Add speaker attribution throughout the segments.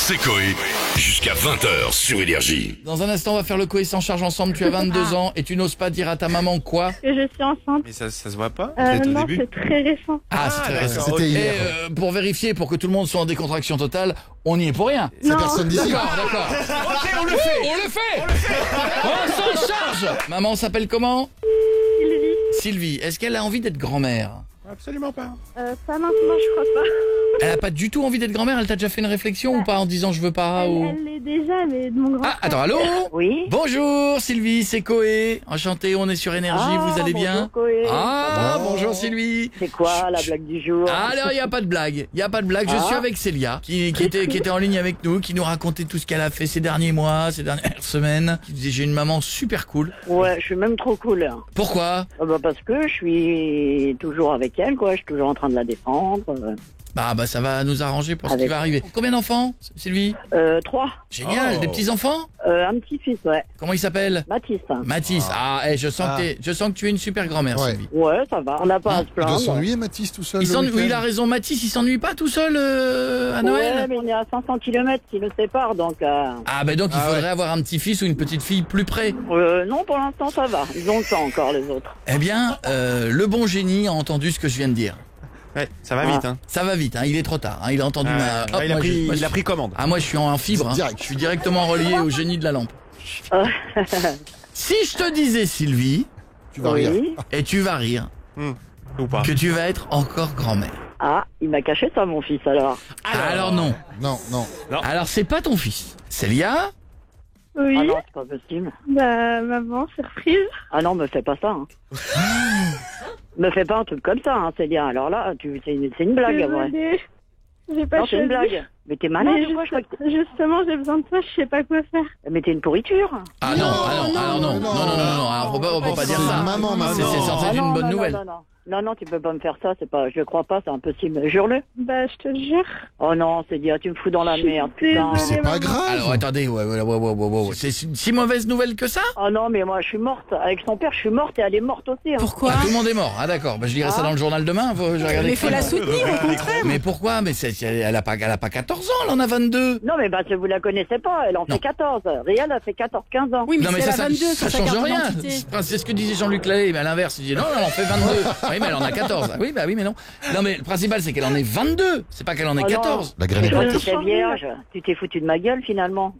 Speaker 1: c'est Coé. Jusqu'à 20h sur Énergie.
Speaker 2: Dans un instant, on va faire le Coé sans charge ensemble. Tu as 22 ans et tu n'oses pas dire à ta maman quoi?
Speaker 3: Que je suis enceinte.
Speaker 4: Mais ça se voit pas
Speaker 3: Non, c'est très récent.
Speaker 2: Ah, c'est très récent.
Speaker 5: C'était hier.
Speaker 2: Et pour vérifier, pour que tout le monde soit en décontraction totale, on n'y est pour rien.
Speaker 5: C'est personne d'ici.
Speaker 2: D'accord. On le fait. On s'en charge. Maman s'appelle comment? Sylvie. Est-ce qu'elle a envie d'être grand-mère?
Speaker 4: Absolument pas.
Speaker 3: Pas maintenant, je crois pas.
Speaker 2: Elle a pas du tout envie d'être grand-mère? Elle t'a déjà fait une réflexion ou pas en disant je veux pas ou...
Speaker 3: Elle l'est déjà, mais de mon grand
Speaker 2: Ah, attends, allô?
Speaker 6: Oui.
Speaker 2: Bonjour Sylvie, c'est Coé. Enchanté, on est sur Énergie, vous allez bien?
Speaker 6: Bonjour, Coé.
Speaker 2: Ah, bonjour Sylvie.
Speaker 6: C'est quoi la blague du jour?
Speaker 2: Alors, il n'y a pas de blague. Je suis avec Célia, qui était en ligne avec nous, qui nous racontait tout ce qu'elle a fait ces derniers mois, ces dernières semaines. Qui disait, j'ai une maman super cool.
Speaker 6: Ouais, je suis même trop cool.
Speaker 2: Pourquoi?
Speaker 6: Parce que je suis toujours avec elle, quoi. Je suis toujours en train de la défendre.
Speaker 2: Bah, ça va nous arranger pour ce qui va arriver. Combien d'enfants, Sylvie?
Speaker 6: 3.
Speaker 2: Génial, des petits-enfants?
Speaker 6: Un petit-fils, ouais.
Speaker 2: Comment il s'appelle?
Speaker 6: Mathis.
Speaker 2: Mathis. Je sens que tu es une super grand-mère,
Speaker 5: Ouais.
Speaker 2: Sylvie.
Speaker 6: Ouais, ça va. On n'a pas à se
Speaker 5: Il doit
Speaker 6: plaindre.
Speaker 5: s'ennuyer, Mathis, tout seul.
Speaker 2: Il a raison, Mathis, il s'ennuie pas tout seul à
Speaker 6: Ouais,
Speaker 2: Noël?
Speaker 6: mais on est à 500 km qui nous séparent, donc...
Speaker 2: Donc il faudrait avoir un petit-fils ou une petite fille plus près.
Speaker 6: non, pour l'instant, ça va. Ils ont le temps encore, les autres.
Speaker 2: Eh bien, le bon génie a entendu ce que je viens de dire.
Speaker 4: Ouais, ça va vite, hein.
Speaker 2: Ça va vite, il est trop tard. Il a entendu ma... Hop,
Speaker 4: il a
Speaker 2: moi,
Speaker 4: pris,
Speaker 2: je-
Speaker 4: il a pris commande.
Speaker 2: Ah, moi je suis en fibre,
Speaker 5: Direct.
Speaker 2: je suis directement relié au génie de la lampe. Si je te disais, Sylvie,
Speaker 5: Tu vas rire.
Speaker 6: Oui.
Speaker 2: et tu vas rire,
Speaker 4: Ou pas.
Speaker 2: que tu vas être encore grand-mère.
Speaker 6: Ah, il m'a caché ça, mon fils, alors.
Speaker 2: Alors non,
Speaker 5: Non.
Speaker 2: alors c'est pas ton fils. Célia?
Speaker 3: Oui.
Speaker 6: Ah non, c'est pas possible.
Speaker 3: Bah, maman, surprise.
Speaker 6: Ah non, me fais pas ça. Hein. Me fais pas un truc comme ça, hein, Célia. Alors là, c'est une blague, ouais.
Speaker 3: Désolée. J'ai pas
Speaker 6: Non, c'est une
Speaker 3: choisi.
Speaker 6: blague. Mais t'es malade
Speaker 3: Mais
Speaker 6: ou quoi? Je crois que
Speaker 3: justement, j'ai besoin de toi, je sais pas quoi faire.
Speaker 6: Mais t'es une pourriture.
Speaker 2: Ah non, alors non. Alors on peut pas dire
Speaker 5: C'est
Speaker 2: ça.
Speaker 5: maman, maman.
Speaker 2: C'est censé être une bonne nouvelle.
Speaker 6: Non, tu peux pas me faire ça, c'est pas, je le crois pas, c'est impossible. Jure-le.
Speaker 3: Bah, je te jure.
Speaker 6: Oh non, Célia, tu me fous dans la
Speaker 3: Je suis
Speaker 6: merde, putain.
Speaker 5: Mais c'est pas
Speaker 3: maman.
Speaker 5: grave.
Speaker 2: Alors attendez, ouais. C'est si mauvaise nouvelle que ça?
Speaker 6: Oh non, mais moi, je suis morte. Avec son père, je suis morte et elle est morte aussi. Hein.
Speaker 7: Pourquoi?
Speaker 2: Ah, tout le monde est mort. Ah d'accord, je lirai ça dans le journal demain. Je regarde
Speaker 7: Mais faut la soutenir au contraire.
Speaker 2: Mais pourquoi? Mais elle a pas 14 ans, elle en a 22.
Speaker 6: Non, mais si vous la connaissez pas, elle en
Speaker 2: Non.
Speaker 6: fait 14. Réal a fait 14-15 ans.
Speaker 7: Oui, mais
Speaker 2: Non mais
Speaker 7: c'est
Speaker 2: ça,
Speaker 7: la 22
Speaker 2: ça
Speaker 7: sur sa
Speaker 2: change
Speaker 7: carte
Speaker 2: rien.
Speaker 7: d'identité.
Speaker 2: C'est ce que disait Jean-Luc Lahaye, mais à l'inverse, il dit non, elle en fait 22. Oui, mais elle en a 14. Oui, mais non. Non mais le principal c'est qu'elle en est 22. C'est pas qu'elle en ait
Speaker 6: Oh non.
Speaker 2: 14.
Speaker 5: La graine est
Speaker 6: Toi,
Speaker 5: pas.
Speaker 6: tu étais vierge. Tu t'es foutu de ma gueule, finalement.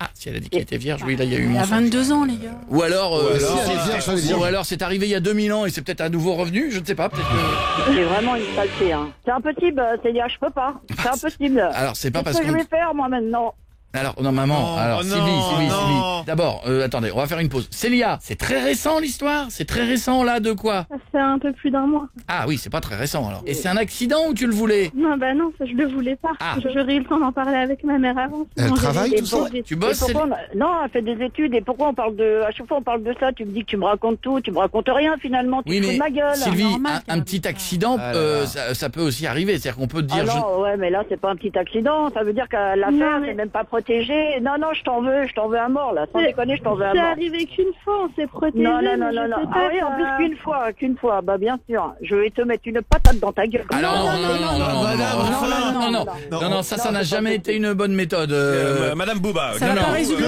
Speaker 2: Ah, si elle a dit qu'elle était vierge, oui, là il y a eu
Speaker 7: Il a
Speaker 2: mensonge.
Speaker 7: 22 ans, les gars.
Speaker 2: Ou alors,
Speaker 5: Si elle est vierge, ça veut dire.
Speaker 2: ou alors c'est arrivé il y a 2000 ans et c'est peut-être à nouveau revenu, je ne sais pas, peut-être que...
Speaker 6: C'est vraiment une saleté, hein. C'est impossible, Célia, je peux pas. C'est impossible.
Speaker 2: Alors c'est pas
Speaker 6: Qu'est-ce
Speaker 2: parce
Speaker 6: que je
Speaker 2: qu'on...
Speaker 6: vais faire, moi, maintenant?
Speaker 2: Alors, non, maman,
Speaker 4: Oh,
Speaker 2: alors,
Speaker 4: oh
Speaker 2: Sylvie.
Speaker 4: non.
Speaker 2: D'abord, attendez, on va faire une pause. Célia, c'est très récent l'histoire? C'est très récent, là, de quoi?
Speaker 3: Ça fait un peu plus d'un mois.
Speaker 2: Ah oui, c'est pas très récent, alors. Et c'est un accident ou tu le voulais?
Speaker 3: Non, bah non, ça, je le voulais pas.
Speaker 2: Ah.
Speaker 3: J'aurais eu le temps d'en parler avec ma mère avant.
Speaker 5: Elle
Speaker 3: sinon
Speaker 5: travaille,
Speaker 3: j'allais
Speaker 5: tout ça
Speaker 3: déborder.
Speaker 2: Tu
Speaker 6: Et
Speaker 2: bosses,
Speaker 6: pourquoi
Speaker 2: Célia?
Speaker 6: Non, elle fait des études. Et pourquoi on parle de... À chaque fois, on parle de ça. Tu me dis que tu me racontes tout. Tu me racontes rien, finalement. Tu
Speaker 2: Oui,
Speaker 6: te fous
Speaker 2: mais
Speaker 6: de ma gueule.
Speaker 2: Sylvie,
Speaker 7: normal,
Speaker 2: un petit accident,
Speaker 4: Ah là là.
Speaker 2: ça peut aussi arriver. C'est-à-dire qu'on peut te
Speaker 6: Ah
Speaker 2: dire...
Speaker 6: non, ouais, mais là, c'est pas un petit accident. Ça veut dire que l'affaire
Speaker 3: Non, mais-
Speaker 6: n'est même pas protégée. Non, je t'en veux à mort, là. Sans
Speaker 3: C'est-
Speaker 6: déconner, je t'en veux à
Speaker 3: C'est
Speaker 6: mort.
Speaker 3: arrivé qu'une fois, on s'est protégés.
Speaker 6: Non.
Speaker 3: mais je
Speaker 6: Ah
Speaker 3: sais
Speaker 6: oui,
Speaker 3: pas,
Speaker 6: en
Speaker 3: ça-
Speaker 6: plus qu'une fois. Bah, bien sûr. Je vais te mettre une patate dans ta gueule.
Speaker 2: Alors non, ça n'a jamais été une bonne méthode.
Speaker 4: Madame Bouba.
Speaker 7: Ça n'a pas résolu.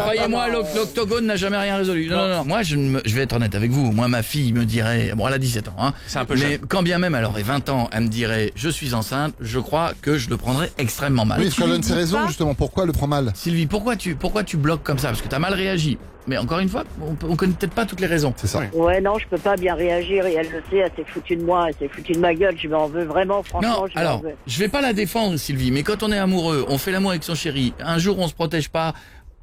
Speaker 2: Croyez-moi, l'octogone n'a jamais rien résolu. Non. Moi, je vais être honnête avec vous. Moi, ma fille me dirait... Bon, elle a 17 ans, hein.
Speaker 4: C'est un peu
Speaker 2: Mais
Speaker 4: jeune.
Speaker 2: quand bien même elle aurait 20 ans, elle me dirait « Je suis enceinte », je crois que je le prendrais extrêmement mal.
Speaker 5: Oui, parce qu'elle donne ses raisons,
Speaker 7: pas
Speaker 5: justement. Pourquoi elle le prend mal?
Speaker 2: Sylvie, pourquoi tu bloques comme ça? Parce que t'as mal réagi. Mais encore une fois, on connaît peut-être pas toutes les raisons.
Speaker 5: C'est ça.
Speaker 6: Ouais, non, je peux pas bien réagir et elle le sait, elle s'est foutue de moi, elle s'est foutue de ma gueule, je m'en veux vraiment, franchement,
Speaker 2: Non,
Speaker 6: je m'en
Speaker 2: alors,
Speaker 6: veux.
Speaker 2: je vais pas la défendre, Sylvie, mais quand on est amoureux, on fait l'amour avec son chéri, un jour on se protège pas,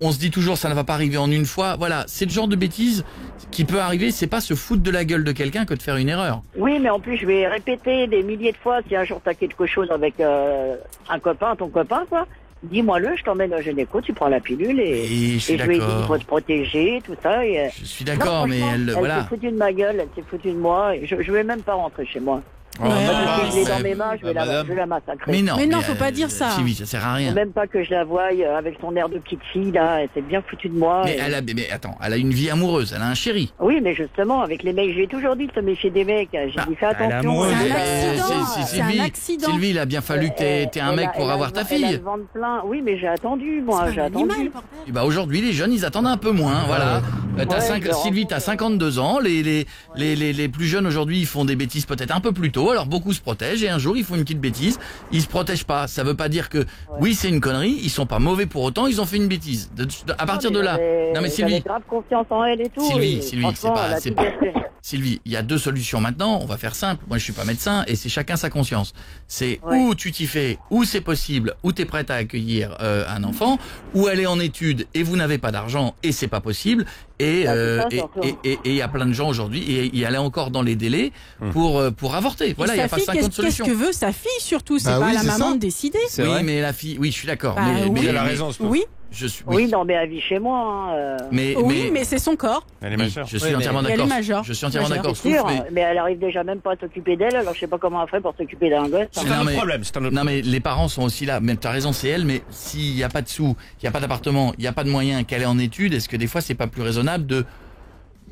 Speaker 2: on se dit toujours ça ne va pas arriver en une fois, voilà, c'est le genre de bêtise qui peut arriver, c'est pas se foutre de la gueule de quelqu'un que de faire une erreur.
Speaker 6: Oui, mais en plus, je vais répéter des milliers de fois, si un jour t'as quelque chose avec un copain, ton copain, quoi, dis-moi-le, je t'emmène au gynéco, tu prends la pilule
Speaker 2: Et je suis
Speaker 6: je lui ai dit qu'il
Speaker 2: d'accord.
Speaker 6: faut te protéger, tout ça, et...
Speaker 2: Je suis d'accord,
Speaker 6: Non,
Speaker 2: mais
Speaker 6: franchement,
Speaker 2: elle,
Speaker 6: s'est
Speaker 2: voilà.
Speaker 6: foutue de ma gueule, elle s'est foutue de moi, et je vais même pas rentrer chez moi.
Speaker 7: Ouais.
Speaker 6: Si je l'ai dans
Speaker 2: mais-
Speaker 6: mes mains, je vais la massacrer.
Speaker 2: Mais non,
Speaker 7: Mais non, faut pas dire ça.
Speaker 2: Sylvie, ça sert à rien.
Speaker 6: Même pas que je la voie avec son air de petite fille, là. Elle s'est bien foutue de moi.
Speaker 2: Mais mais attends, elle a une vie amoureuse, elle a un chéri.
Speaker 6: Oui, mais justement, avec les mecs, j'ai toujours dit de se méfier des mecs. J'ai dit, fais
Speaker 4: elle est
Speaker 6: attention.
Speaker 4: amoureuse.
Speaker 7: C'est un
Speaker 2: Mais
Speaker 7: accident.
Speaker 2: c'est
Speaker 7: C'est un
Speaker 2: Sylvie.
Speaker 7: accident.
Speaker 2: Sylvie, il a bien fallu que t'aies un mec pour avoir ta
Speaker 6: Elle a
Speaker 2: fille.
Speaker 6: le ventre plein. Oui, mais j'ai attendu,
Speaker 7: C'est
Speaker 6: moi.
Speaker 7: pas
Speaker 6: J'ai
Speaker 7: un
Speaker 6: attendu.
Speaker 7: animal, bordel.
Speaker 2: Et bah aujourd'hui, les jeunes, ils attendent un peu moins. Voilà.
Speaker 6: Ouais,
Speaker 2: Sylvie, t'as 52 ans. Les plus jeunes aujourd'hui, ils font des bêtises peut-être un peu plus tôt. Alors beaucoup se protègent et un jour, ils font une petite bêtise. Ils se protègent pas. Ça veut pas dire que oui, c'est une connerie. Ils sont pas mauvais pour autant. Ils ont fait une bêtise. À partir de là. Non mais
Speaker 6: J'avais
Speaker 2: Sylvie.
Speaker 6: grave confiance en elle et tout.
Speaker 2: Sylvie,
Speaker 6: et
Speaker 2: Sylvie,
Speaker 6: franchement, elle a
Speaker 2: c'est
Speaker 6: tout
Speaker 2: pas-
Speaker 6: gâché.
Speaker 2: Sylvie, il y a deux solutions maintenant. On va faire simple. Moi, je suis pas médecin et c'est chacun sa conscience. C'est
Speaker 6: Ouais.
Speaker 2: où tu t'y fais, où c'est possible, où t'es prête à accueillir un enfant, ou aller en études et vous n'avez pas d'argent et c'est pas possible. Et
Speaker 6: Ah, c'est ça, surtout.
Speaker 2: il y a plein de gens aujourd'hui et il y allait encore dans les délais pour avorter. Voilà, il y a pas 50
Speaker 7: Qu'est-ce
Speaker 2: solutions.
Speaker 7: que veut sa fille surtout? C'est
Speaker 5: Bah
Speaker 7: pas
Speaker 5: oui,
Speaker 7: à la
Speaker 5: c'est
Speaker 7: maman
Speaker 5: ça.
Speaker 7: de décider.
Speaker 4: C'est
Speaker 2: Oui,
Speaker 4: vrai.
Speaker 2: mais la fille, oui, je suis d'accord.
Speaker 7: Bah
Speaker 2: mais,
Speaker 7: oui.
Speaker 4: Elle a raison, ce
Speaker 7: Oui,
Speaker 2: Je suis,
Speaker 6: Oui, non, mais elle vit chez moi. Hein.
Speaker 7: oui, mais c'est son corps.
Speaker 4: Elle est
Speaker 2: oui,
Speaker 4: majeure.
Speaker 2: je suis
Speaker 4: Oui, mais-
Speaker 2: entièrement
Speaker 7: Et elle est
Speaker 2: d'accord.
Speaker 7: majeure.
Speaker 2: Je suis entièrement
Speaker 7: Majeure.
Speaker 2: d'accord.
Speaker 6: C'est sûr,
Speaker 2: Sauf,
Speaker 6: mais elle arrive déjà même pas à s'occuper d'elle, alors je sais pas comment elle ferait pour s'occuper d'un gosse.
Speaker 4: C'est
Speaker 2: Non,
Speaker 4: un autre
Speaker 2: mais-
Speaker 4: problème. C'est un autre
Speaker 2: Non mais les parents sont aussi là. Mais t'as raison, c'est elle. Mais s'il n'y a pas de sous, il n'y a pas d'appartement, il n'y a pas de moyens, qu'elle est en études, est-ce que des fois c'est pas plus raisonnable de...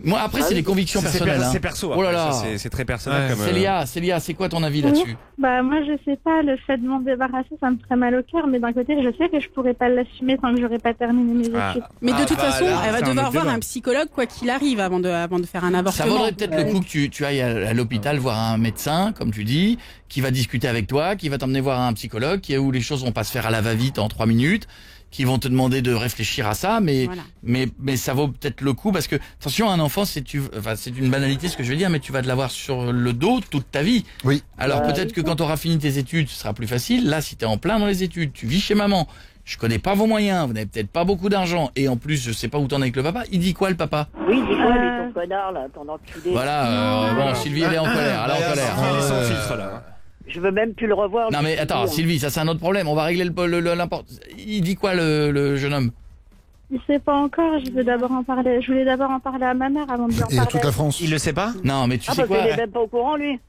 Speaker 2: Moi après c'est des convictions personnelles.
Speaker 4: C'est
Speaker 2: Hein.
Speaker 4: perso.
Speaker 2: Oh là
Speaker 4: après,
Speaker 2: là.
Speaker 4: ça, c'est très personnel comme.
Speaker 2: Célia, c'est quoi ton avis là-dessus?
Speaker 3: Bah moi je sais pas, le fait de m'en débarrasser ça me ferait mal au cœur, mais d'un côté je sais que je pourrais pas l'assumer tant que j'aurais pas terminé mes
Speaker 4: Ah.
Speaker 3: études.
Speaker 7: Mais de toute
Speaker 4: bah,
Speaker 7: façon,
Speaker 4: là,
Speaker 7: elle va
Speaker 4: c'est un
Speaker 7: devoir
Speaker 4: autre
Speaker 7: voir
Speaker 4: débat.
Speaker 7: un psychologue quoi qu'il arrive avant de faire un
Speaker 2: Ça
Speaker 7: avortement.
Speaker 2: vaudrait peut-être le coup que tu ailles à l'hôpital voir un médecin, comme tu dis, qui va discuter avec toi, qui va t'emmener voir un psychologue, où les choses vont pas se faire à la va-vite en 3 minutes, qui vont te demander de réfléchir à ça, mais
Speaker 7: Voilà.
Speaker 2: mais ça vaut peut-être le coup parce que attention, un enfant c'est une banalité ce que je veux dire, mais tu vas te l'avoir sur le dos toute ta vie.
Speaker 5: Oui.
Speaker 2: Alors peut-être que quand tu auras fini tes études, ce sera plus facile. Là, si tu es en plein dans les études, tu vis chez maman, je connais pas vos moyens, vous n'avez peut-être pas beaucoup d'argent, et en plus je sais pas où t'en es avec le papa. Il dit quoi le papa?
Speaker 6: Oui, dis-moi, lui, ton connard, là, ton enculé.
Speaker 2: Voilà, bon, Sylvie elle est en colère, elle est en colère.
Speaker 4: Elle est sans filtre là.
Speaker 6: Je veux même plus le revoir.
Speaker 2: Non mais attends, Sylvie, ça c'est un autre problème. On va régler l'important. Il dit quoi le jeune homme?
Speaker 3: Il sait pas encore, je voulais d'abord en parler à ma mère avant de lui en
Speaker 5: Et à
Speaker 3: parler.
Speaker 5: toute la France.
Speaker 4: Il le sait pas?
Speaker 2: Non mais tu
Speaker 6: Ah,
Speaker 2: sais
Speaker 6: parce
Speaker 2: quoi?
Speaker 6: qu'il est même pas au courant, lui.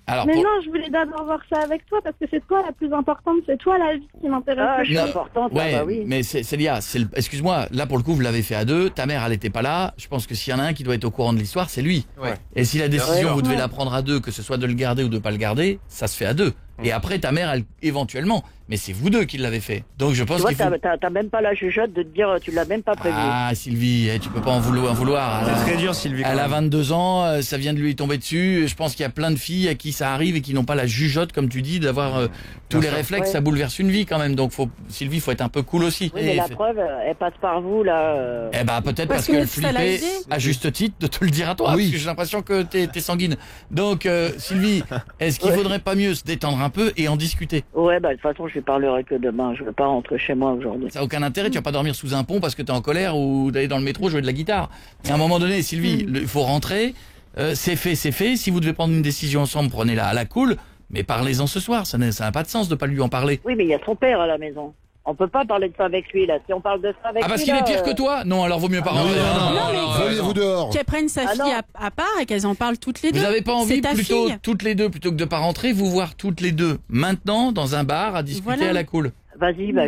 Speaker 2: Alors
Speaker 3: Mais
Speaker 2: pour-
Speaker 3: non, je voulais d'abord voir ça avec toi parce que c'est toi la plus importante, c'est toi la vie qui m'intéresse
Speaker 6: Ah,
Speaker 3: le
Speaker 6: c'est
Speaker 3: plus.
Speaker 6: important, ça,
Speaker 2: ouais,
Speaker 6: bah oui.
Speaker 2: mais Célia, excuse-moi, là pour le coup vous l'avez fait à deux. Ta mère elle était pas là. Je pense que s'il y en a un qui doit être au courant de l'histoire, c'est lui.
Speaker 4: Ouais.
Speaker 2: Et si la décision
Speaker 6: Ouais.
Speaker 2: vous devez la prendre à deux, que ce soit de le garder ou de pas le garder, ça se fait à deux. Et après ta mère, elle éventuellement, mais c'est vous deux qui l'avez fait. Donc je pense
Speaker 6: Tu vois,
Speaker 2: qu'il faut.
Speaker 6: t'as même pas la jugeote de te dire, tu l'as même pas prévu.
Speaker 2: Ah Sylvie, tu peux pas en vouloir.
Speaker 4: C'est très dur, Sylvie. quand
Speaker 2: Elle a
Speaker 4: même.
Speaker 2: 22 ans, ça vient de lui tomber dessus. Je pense qu'il y a plein de filles à qui ça arrive et qui n'ont pas la jugeote, comme tu dis, d'avoir tous les réflexes.
Speaker 6: Ouais.
Speaker 2: Ça bouleverse une vie quand même. Donc Sylvie, faut être un peu cool aussi.
Speaker 6: Oui, mais la preuve, elle passe par vous, là.
Speaker 2: Eh ben peut-être
Speaker 7: Parce
Speaker 2: parce
Speaker 7: que
Speaker 2: qu'elle
Speaker 7: ça l'a
Speaker 2: flippait,
Speaker 7: aidé.
Speaker 2: à juste titre, de te le dire à toi.
Speaker 5: Oui.
Speaker 2: Parce que j'ai l'impression que t'es sanguine. Donc Sylvie, est-ce qu'il vaudrait pas mieux se détendre un peu et en discuter?
Speaker 6: Ouais, bah, de toute façon, je lui parlerai que demain. Je veux pas rentrer chez moi aujourd'hui.
Speaker 2: Ça n'a aucun intérêt, tu vas pas dormir sous un pont parce que t'es en colère ou d'aller dans le métro jouer de la guitare. Et à un moment donné, Sylvie, il faut rentrer, c'est fait. Si vous devez prendre une décision ensemble, prenez-la à la cool, mais parlez-en ce soir, ça n'a pas de sens de pas lui en parler.
Speaker 6: Oui, mais il y a son père à la maison. On peut pas parler de ça avec lui, là. Si on parle de ça avec
Speaker 2: Ah parce
Speaker 6: lui,
Speaker 2: qu'il
Speaker 6: là,
Speaker 2: est pire que toi? Non, alors vaut mieux pas
Speaker 5: Non,
Speaker 2: rentrer.
Speaker 5: non, Voyez-vous dehors.
Speaker 7: Qu'elles prennent sa
Speaker 6: Ah
Speaker 7: fille
Speaker 6: non.
Speaker 7: à part et qu'elles en parlent toutes les deux.
Speaker 2: Vous avez pas envie
Speaker 7: C'est ta
Speaker 2: plutôt
Speaker 7: fille.
Speaker 2: toutes les deux, plutôt que de pas rentrer, vous voir toutes les deux maintenant dans un bar à discuter
Speaker 7: Voilà.
Speaker 2: à la cool?
Speaker 6: Vas-y, bah,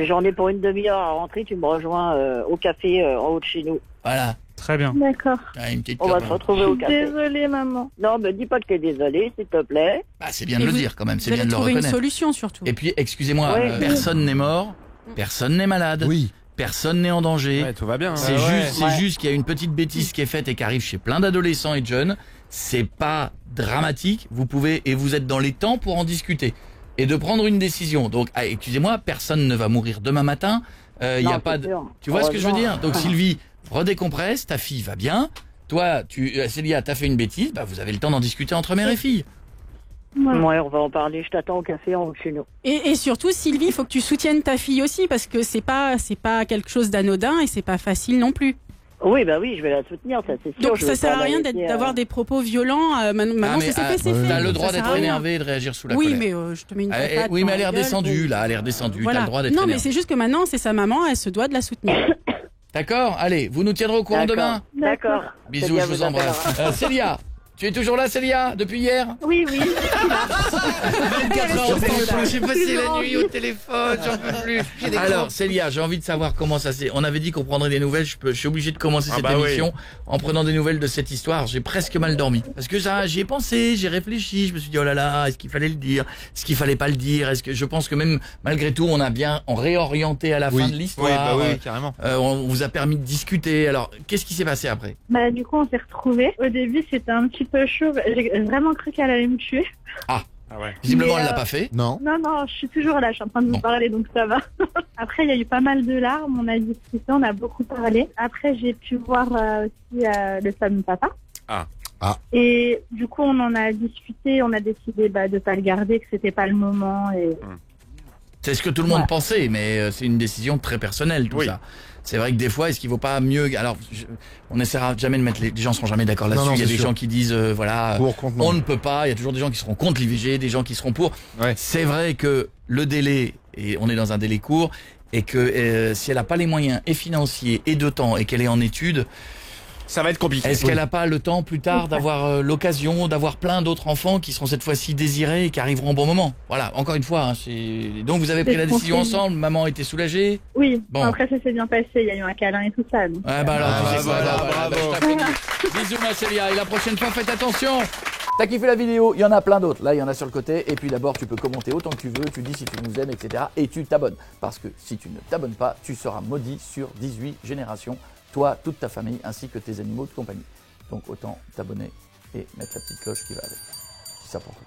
Speaker 6: j'en ai pour une demi-heure à rentrer. Tu me rejoins au café en haut de chez nous.
Speaker 2: Voilà.
Speaker 4: Très bien.
Speaker 3: D'accord.
Speaker 2: Ah, une petite
Speaker 6: On va
Speaker 2: clope,
Speaker 6: se
Speaker 2: hein.
Speaker 6: retrouver au café.
Speaker 3: Désolée maman.
Speaker 6: Non, me dis pas que t'es désolé, s'il te plaît.
Speaker 2: Bah, c'est bien de
Speaker 7: Et
Speaker 2: le
Speaker 7: vous-
Speaker 2: dire quand même, c'est
Speaker 7: Vous
Speaker 2: bien
Speaker 7: allez
Speaker 2: de le
Speaker 7: trouver une
Speaker 2: reconnaître.
Speaker 7: solution surtout.
Speaker 2: Et puis, excusez-moi,
Speaker 6: Ouais.
Speaker 2: personne n'est mort, personne n'est malade,
Speaker 5: Oui.
Speaker 2: personne n'est en danger.
Speaker 4: Ouais, tout va bien.
Speaker 2: C'est
Speaker 4: Ouais.
Speaker 2: juste, c'est juste qu'il y a une petite bêtise qui est faite et qui arrive chez plein d'adolescents et de jeunes. C'est pas dramatique. Vous pouvez et vous êtes dans les temps pour en discuter et de prendre une décision. Donc, excusez-moi, personne ne va mourir demain matin. Il y
Speaker 6: Non,
Speaker 2: a pas
Speaker 6: c'est
Speaker 2: de.
Speaker 6: sûr.
Speaker 2: Tu vois ce que je veux dire?
Speaker 6: Heureusement.
Speaker 2: Donc, Sylvie, redécompresse. Ta fille va bien. Toi, Célia, t'as fait une bêtise. Bah, vous avez le temps d'en discuter entre mère et fille.
Speaker 3: Voilà.
Speaker 6: Ouais, on va en parler. Je t'attends au café en haut de chez nous.
Speaker 7: Et surtout, Sylvie, il faut que tu soutiennes ta fille aussi parce que c'est pas quelque chose d'anodin et c'est pas facile non plus.
Speaker 6: Oui, bah oui, je vais la soutenir, ça c'est sûr.
Speaker 7: Donc
Speaker 6: je
Speaker 7: ça
Speaker 6: veux
Speaker 7: sert
Speaker 6: pas
Speaker 7: à rien
Speaker 6: la laisser,
Speaker 7: d'avoir des propos violents. Maintenant,
Speaker 2: mais,
Speaker 7: c'est fait, c'est fait.
Speaker 2: T'as le
Speaker 7: Ça
Speaker 2: droit
Speaker 7: sert
Speaker 2: d'être
Speaker 7: à rien.
Speaker 2: énervé et de réagir sous la
Speaker 7: Oui,
Speaker 2: colère.
Speaker 7: mais je te mets une patate.
Speaker 2: Oui, mais
Speaker 7: dans
Speaker 2: elle est
Speaker 7: la gueule,
Speaker 2: redescendue,
Speaker 7: bon.
Speaker 2: là, elle est redescendue.
Speaker 7: Voilà.
Speaker 2: T'as le droit d'être
Speaker 7: Non, mais
Speaker 2: énervé.
Speaker 7: c'est juste que maintenant, c'est sa maman, elle se doit de la soutenir.
Speaker 2: D'accord? Allez, vous nous tiendrez au courant
Speaker 6: D'accord.
Speaker 2: demain.
Speaker 6: D'accord.
Speaker 2: Bisous,
Speaker 6: C'est bien,
Speaker 2: je vous embrasse. Célia, Tu es toujours là, Célia, depuis hier?
Speaker 3: Oui, oui.
Speaker 2: 24 heures, j'ai passé la nuit au téléphone, j'en peux plus. Alors, Célia, j'ai envie de savoir comment ça s'est... On avait dit qu'on prendrait des nouvelles, je suis obligé de commencer cette émission en prenant des nouvelles de cette histoire. J'ai presque mal dormi. Parce que ça, j'y ai pensé, j'ai réfléchi, je me suis dit, oh là là, est-ce qu'il fallait le dire? Est-ce qu'il fallait pas le dire? Est-ce que je pense que même, malgré tout, on réorienté à la fin de l'histoire.
Speaker 4: Oui, carrément.
Speaker 2: On vous a permis de discuter. Alors, qu'est-ce qui s'est passé après?
Speaker 3: Bah, du coup, on s'est retrouvés. Au début, c'était un petit peu chaud. J'ai vraiment cru qu'elle allait me tuer.
Speaker 4: Ah ouais.
Speaker 2: Visiblement,
Speaker 3: Mais,
Speaker 2: elle l'a pas fait.
Speaker 5: Non.
Speaker 3: Non, je suis toujours là, je suis en train de vous parler, donc ça va. Après, il y a eu pas mal de larmes, on a discuté, on a beaucoup parlé. Après, j'ai pu voir aussi le fameux papa.
Speaker 4: Ah.
Speaker 3: Et du coup, on en a discuté, on a décidé de pas le garder, que c'était pas le moment. Et...
Speaker 2: C'est ce que tout le monde pensait, mais c'est une décision très personnelle, tout ça. C'est vrai que des fois, est-ce qu'il vaut pas mieux... Alors, on n'essaiera jamais de mettre... Les gens seront jamais d'accord là-dessus. Il y a des gens qui disent, on ne peut pas. Il y a toujours des gens qui seront contre l'IVG, des gens qui seront pour. Ouais. C'est vrai que le délai, et on est dans un délai court, et que si elle n'a pas les moyens et financiers et de temps, et qu'elle est en études...
Speaker 4: Ça va être compliqué.
Speaker 2: Est-ce qu'elle n'a pas le temps plus tard d'avoir l'occasion d'avoir plein d'autres enfants qui seront cette fois-ci désirés et qui arriveront au bon moment? Voilà, encore une fois. Donc vous avez pris la décision ensemble, maman était soulagée?
Speaker 3: Oui, bon. Après ça s'est bien passé, il y a eu un câlin et tout ça. Donc...
Speaker 2: bravo. Bisous ma Célia, et la prochaine fois faites attention. T'as kiffé la vidéo? Il y en a plein d'autres. Là, il y en a sur le côté. Et puis d'abord, tu peux commenter autant que tu veux. Tu dis si tu nous aimes, etc. Et tu t'abonnes. Parce que si tu ne t'abonnes pas, tu seras maudit sur 18 générations. Toi, toute ta famille, ainsi que tes animaux de compagnie. Donc autant t'abonner et mettre la petite cloche qui va avec. C'est ça pour toi.